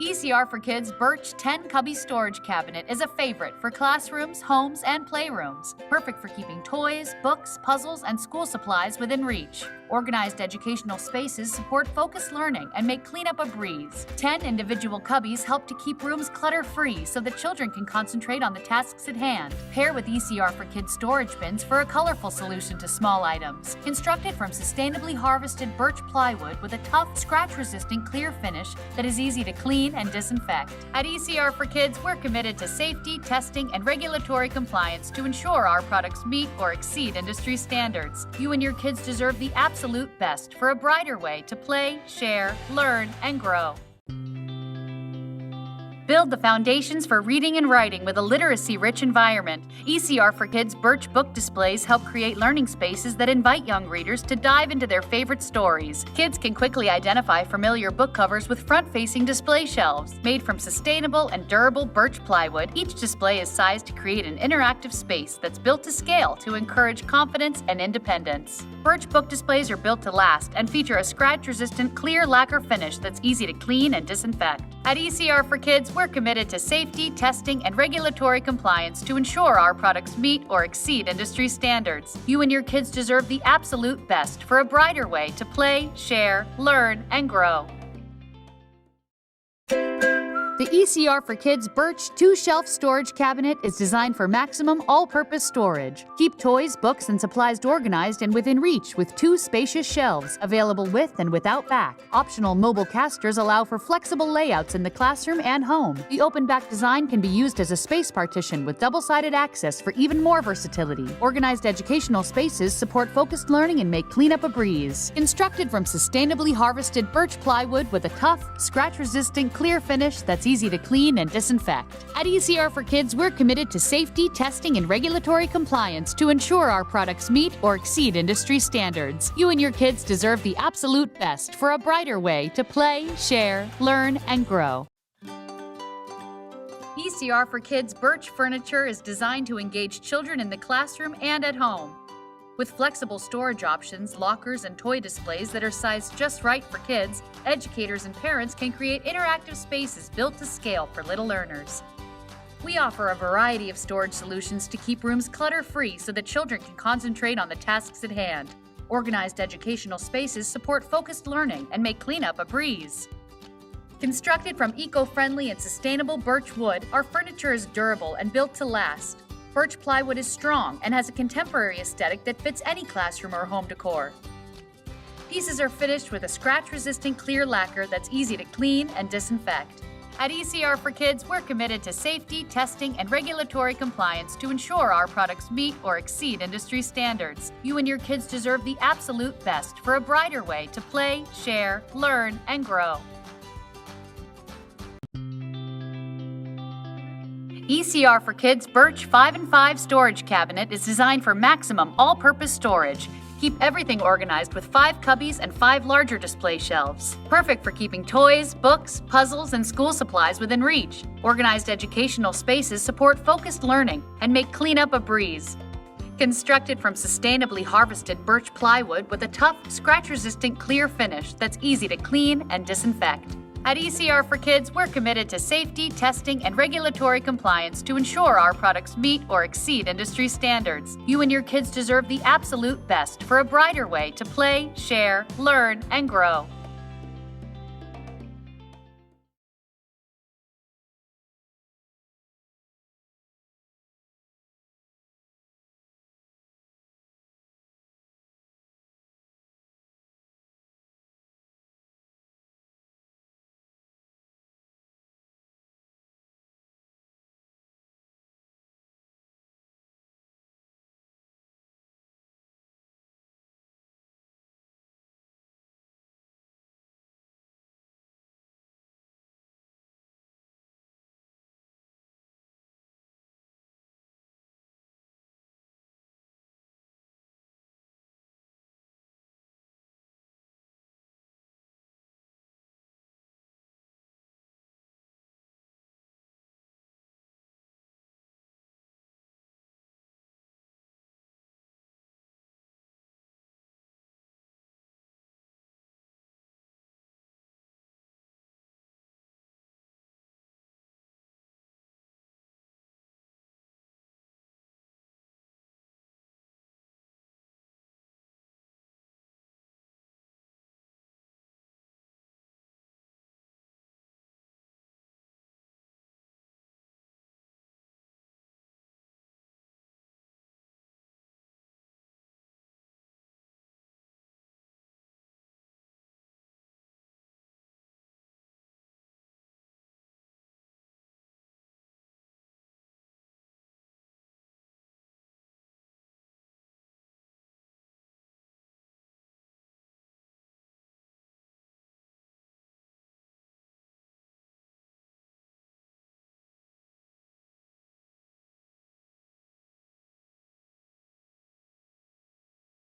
ECR for Kids Birch 10 Cubby Storage Cabinet is a favorite for classrooms, homes, and playrooms. Perfect for keeping toys, books, puzzles, and school supplies within reach. Organized educational spaces support focused learning and make cleanup a breeze. 10 individual cubbies help to keep rooms clutter-free so that children can concentrate on the tasks at hand. Pair with ECR for Kids storage bins for a colorful solution to small items. Constructed from sustainably harvested birch plywood with a tough, scratch-resistant clear finish that is easy to clean and disinfect. At ECR for Kids, we're committed to safety, testing, and regulatory compliance to ensure our products meet or exceed industry standards. You and your kids deserve the absolute best for a brighter way to play, share, learn, and grow. Build the foundations for reading and writing with a literacy-rich environment. ECR for Kids birch book displays help create learning spaces that invite young readers to dive into their favorite stories. Kids can quickly identify familiar book covers with front-facing display shelves. Made from sustainable and durable birch plywood, each display is sized to create an interactive space that's built to scale to encourage confidence and independence. Birch book displays are built to last and feature a scratch-resistant clear lacquer finish that's easy to clean and disinfect. At ECR for Kids, we're committed to safety, testing, and regulatory compliance to ensure our products meet or exceed industry standards. You and your kids deserve the absolute best for a brighter way to play, share, learn, and grow. The ECR for Kids Birch 2-shelf storage cabinet is designed for maximum all-purpose storage. Keep toys, books, and supplies organized and within reach with 2 spacious shelves, available with and without back. Optional mobile casters allow for flexible layouts in the classroom and home. The open-back design can be used as a space partition with double-sided access for even more versatility. Organized educational spaces support focused learning and make cleanup a breeze. Constructed from sustainably harvested birch plywood with a tough, scratch-resistant clear finish that's easy to clean and disinfect. At ECR for Kids, we're committed to safety, testing, and regulatory compliance to ensure our products meet or exceed industry standards. You and your kids deserve the absolute best for a brighter way to play, share, learn, and grow. ECR for Kids birch furniture is designed to engage children in the classroom and at home. With flexible storage options, lockers, and toy displays that are sized just right for kids, educators and parents can create interactive spaces built to scale for little learners. We offer a variety of storage solutions to keep rooms clutter-free so that children can concentrate on the tasks at hand. Organized educational spaces support focused learning and make cleanup a breeze. Constructed from eco-friendly and sustainable birch wood, our furniture is durable and built to last. Birch plywood is strong and has a contemporary aesthetic that fits any classroom or home decor. Pieces are finished with a scratch-resistant clear lacquer that's easy to clean and disinfect. At ECR for Kids, we're committed to safety, testing, and regulatory compliance to ensure our products meet or exceed industry standards. You and your kids deserve the absolute best for a brighter way to play, share, learn, and grow. ECR for Kids Birch 5-in-5 storage cabinet is designed for maximum all-purpose storage. Keep everything organized with 5 cubbies and 5 larger display shelves. Perfect for keeping toys, books, puzzles, and school supplies within reach. Organized educational spaces support focused learning and make cleanup a breeze. Constructed from sustainably harvested birch plywood with a tough, scratch-resistant clear finish that's easy to clean and disinfect. At ECR for Kids, we're committed to safety, testing, and regulatory compliance to ensure our products meet or exceed industry standards. You and your kids deserve the absolute best for a brighter way to play, share, learn, and grow.